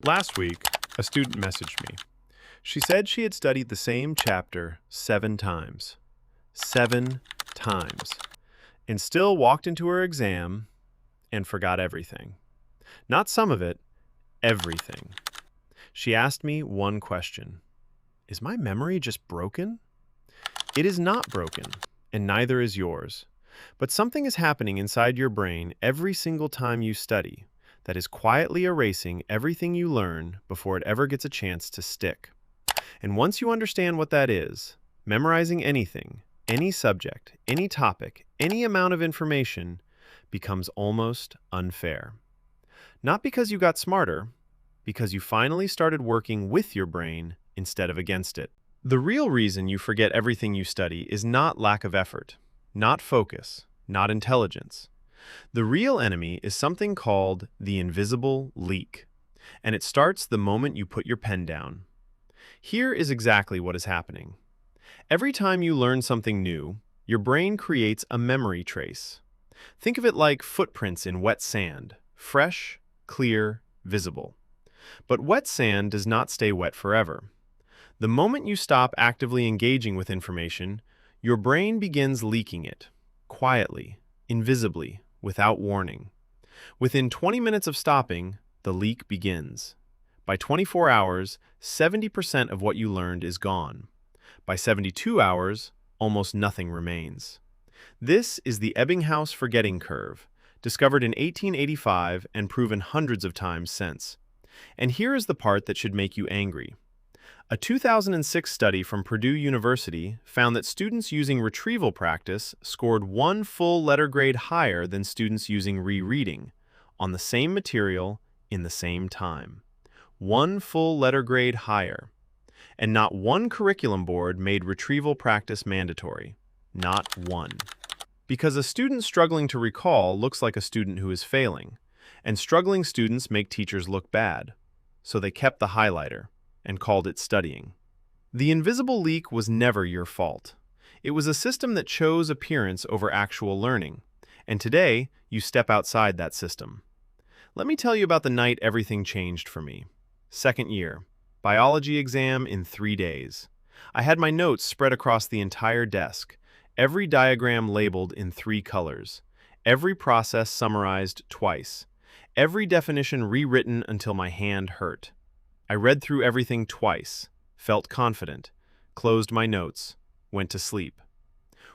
Last week, a student messaged me. She said she had studied the same chapter 7 times. 7 times. And still walked into her exam and forgot everything. Not some of it, everything. She asked me one question. Is my memory just broken? It is not broken, and neither is yours. But something is happening inside your brain every single time you study that is quietly erasing everything you learn before it ever gets a chance to stick. And once you understand what that is, memorizing anything, any subject, any topic, any amount of information becomes almost unfair. Not because you got smarter, because you finally started working with your brain instead of against it. The real reason you forget everything you study is not lack of effort, not focus, not intelligence. The real enemy is something called the invisible leak, and it starts the moment you put your pen down. Here is exactly what is happening. Every time you learn something new, your brain creates a memory trace. Think of it like footprints in wet sand, fresh, clear, visible. But wet sand does not stay wet forever. The moment you stop actively engaging with information, your brain begins leaking it, quietly, invisibly, without warning. Within 20 minutes of stopping, the leak begins. By 24 hours, 70% of what you learned is gone. By 72 hours, almost nothing remains. This is the Ebbinghaus forgetting curve, discovered in 1885 and proven hundreds of times since. And here is the part that should make you angry. A 2006 study from Purdue University found that students using retrieval practice scored 1 full letter grade higher than students using rereading on the same material in the same time. 1 full letter grade higher. And not one curriculum board made retrieval practice mandatory. Not one. Because a student struggling to recall looks like a student who is failing, and struggling students make teachers look bad. So they kept the highlighter and called it studying. The invisible leak was never your fault. It was a system that chose appearance over actual learning, and today you step outside that system. Let me tell you about the night everything changed for me. Second year, biology exam in 3 days. I had my notes spread across the entire desk, every diagram labeled in 3 colors, every process summarized twice, every definition rewritten until my hand hurt. I read through everything twice, felt confident, closed my notes, went to sleep.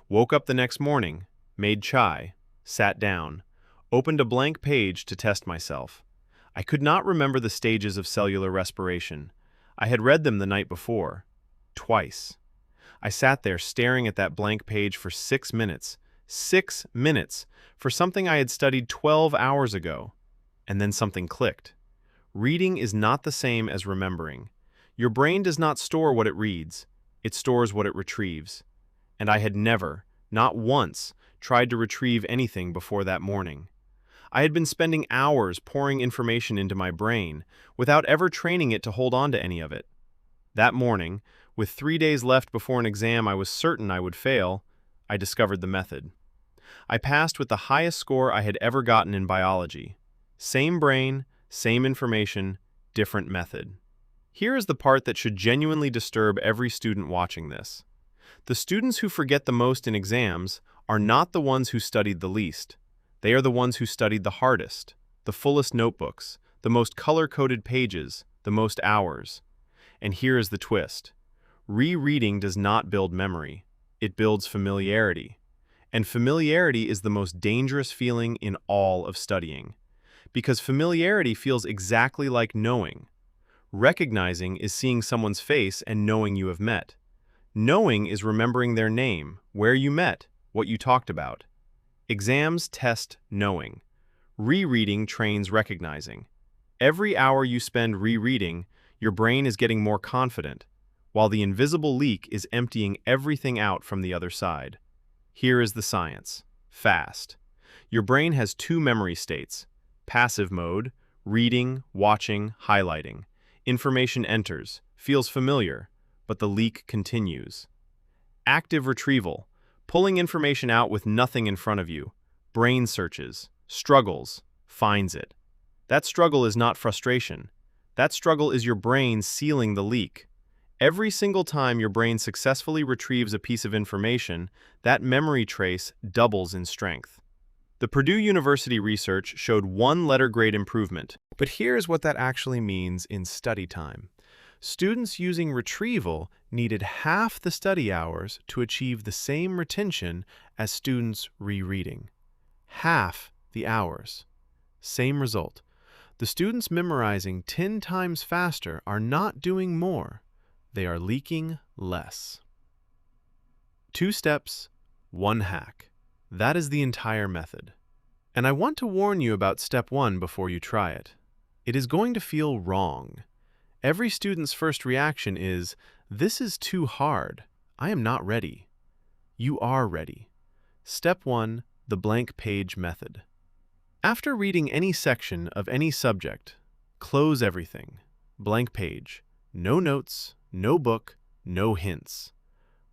Woke up the next morning, made chai, sat down, opened a blank page to test myself. I could not remember the stages of cellular respiration. I had read them the night before, twice. I sat there staring at that blank page for 6 minutes. 6 minutes for something I had studied 12 hours ago. And then something clicked. Reading is not the same as remembering. Your brain does not store what it reads. It stores what it retrieves. And I had never, not once, tried to retrieve anything before that morning. I had been spending hours pouring information into my brain without ever training it to hold on to any of it. That morning, with 3 days left before an exam I was certain I would fail, I discovered the method. I passed with the highest score I had ever gotten in biology. Same brain, same information, different method. Here is the part that should genuinely disturb every student watching this. The students who forget the most in exams are not the ones who studied the least. They are the ones who studied the hardest, the fullest notebooks, the most color-coded pages, the most hours. And here is the twist. Rereading does not build memory. It builds familiarity. And familiarity is the most dangerous feeling in all of studying. Because familiarity feels exactly like knowing. Recognizing is seeing someone's face and knowing you have met. Knowing is remembering their name, where you met, what you talked about. Exams test knowing. Rereading trains recognizing. Every hour you spend rereading, your brain is getting more confident, while the invisible leak is emptying everything out from the other side. Here is the science. Fast. Your brain has 2 memory states. Passive mode, reading, watching, highlighting. Information enters, feels familiar, but the leak continues. Active retrieval, pulling information out with nothing in front of you. Brain searches, struggles, finds it. That struggle is not frustration. That struggle is your brain sealing the leak. Every single time your brain successfully retrieves a piece of information, that memory trace doubles in strength. The Purdue University research showed one letter grade improvement, but here's what that actually means in study time. Students using retrieval needed half the study hours to achieve the same retention as students rereading. Half the hours. Same result. The students memorizing 10 times faster are not doing more. They are leaking less. 2 steps, 1 hack. That is the entire method. And I want to warn you about step 1 before you try it. It is going to feel wrong. Every student's first reaction is, "This is too hard. I am not ready." You are ready. Step 1, the blank page method. After reading any section of any subject, close everything. Blank page. No notes, no book, no hints.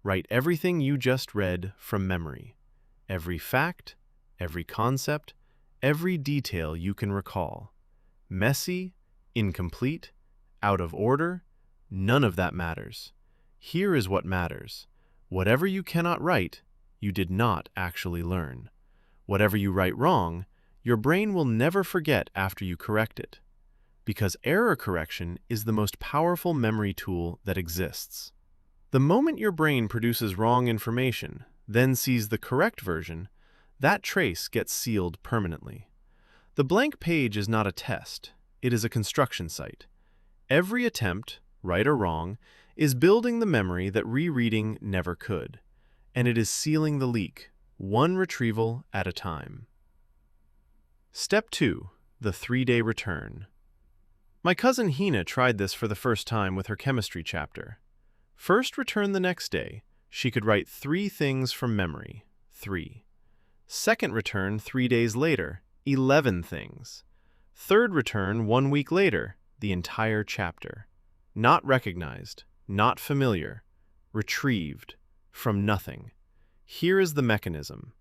Write everything you just read from memory. Every fact, every concept, every detail you can recall. Messy, incomplete, out of order, none of that matters. Here is what matters. Whatever you cannot write, you did not actually learn. Whatever you write wrong, your brain will never forget after you correct it. Because error correction is the most powerful memory tool that exists. The moment your brain produces wrong information, then sees the correct version, that trace gets sealed permanently. The blank page is not a test, it is a construction site. Every attempt, right or wrong, is building the memory that rereading never could, and it is sealing the leak, one retrieval at a time. Step 2, the 3-day return. My cousin Hina tried this for the first time with her chemistry chapter. First return the next day, she could write 3 things from memory, 3. Second return 3 days later, 11 things. Third return 1 week later, the entire chapter. Not recognized, not familiar, retrieved, from nothing. Here is the mechanism.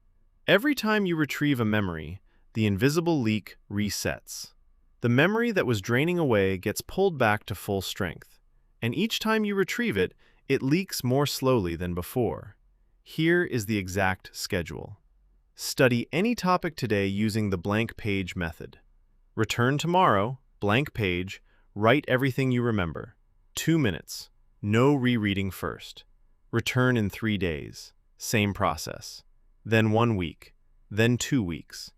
Every time you retrieve a memory, the invisible leak resets. The memory that was draining away gets pulled back to full strength, and each time you retrieve it, it leaks more slowly than before. Here is the exact schedule. Study any topic today using the blank page method. Return tomorrow, blank page, write everything you remember. 2 minutes. No rereading first. Return in 3 days. Same process. Then 1 week. Then 2 weeks.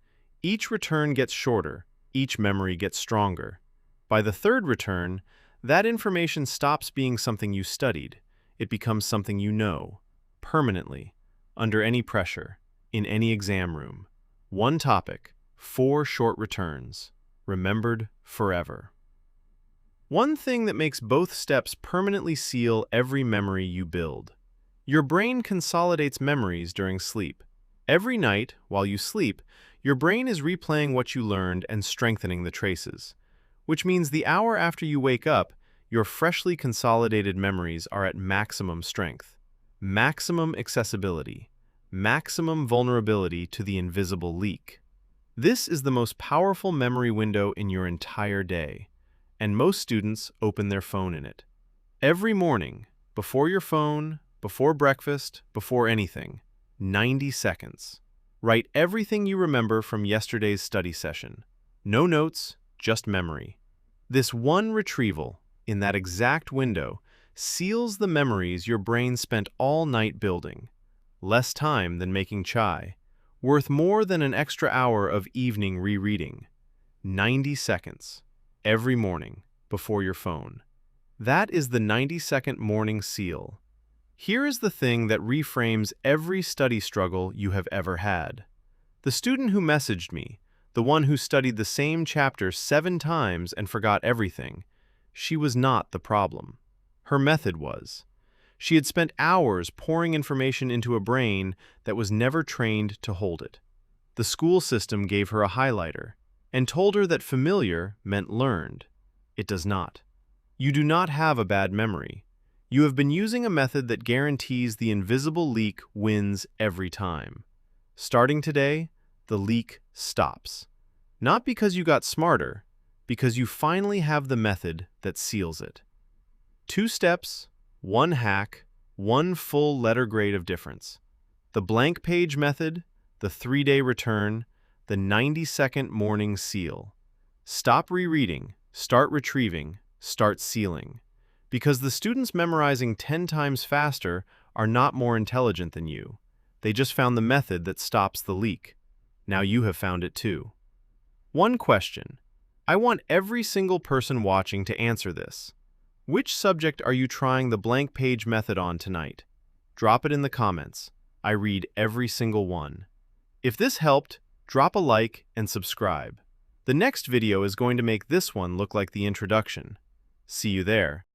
Each return gets shorter, each memory gets stronger. By the third return, that information stops being something you studied. It becomes something you know, permanently, under any pressure, in any exam room. 1 topic, 4 short returns, remembered forever. One thing that makes both steps permanently seal every memory you build. Your brain consolidates memories during sleep. Every night, while you sleep, your brain is replaying what you learned and strengthening the traces, which means the hour after you wake up, your freshly consolidated memories are at maximum strength, maximum accessibility, maximum vulnerability to the invisible leak. This is the most powerful memory window in your entire day, and most students open their phone in it. Every morning, before your phone, before breakfast, before anything, 90 seconds. Write everything you remember from yesterday's study session. No notes, just memory. This one retrieval, in that exact window, seals the memories your brain spent all night building. Less time than making chai. Worth more than an extra hour of evening rereading. 90 seconds. Every morning, before your phone. That is the 90-second morning seal. Here is the thing that reframes every study struggle you have ever had. The student who messaged me, the one who studied the same chapter 7 times and forgot everything, she was not the problem. Her method was. She had spent hours pouring information into a brain that was never trained to hold it. The school system gave her a highlighter and told her that familiar meant learned. It does not. You do not have a bad memory. You have been using a method that guarantees the invisible leak wins every time. Starting today, the leak stops. Not because you got smarter, because you finally have the method that seals it. 2 steps, 1 hack, 1 full letter grade of difference. The blank page method, the 3-day return, the 90-second morning seal. Stop rereading, start retrieving, start sealing. Because the students memorizing 10 times faster are not more intelligent than you. They just found the method that stops the leak. Now you have found it too. One question. I want every single person watching to answer this. Which subject are you trying the blank page method on tonight? Drop it in the comments. I read every single one. If this helped, drop a like and subscribe. The next video is going to make this one look like the introduction. See you there.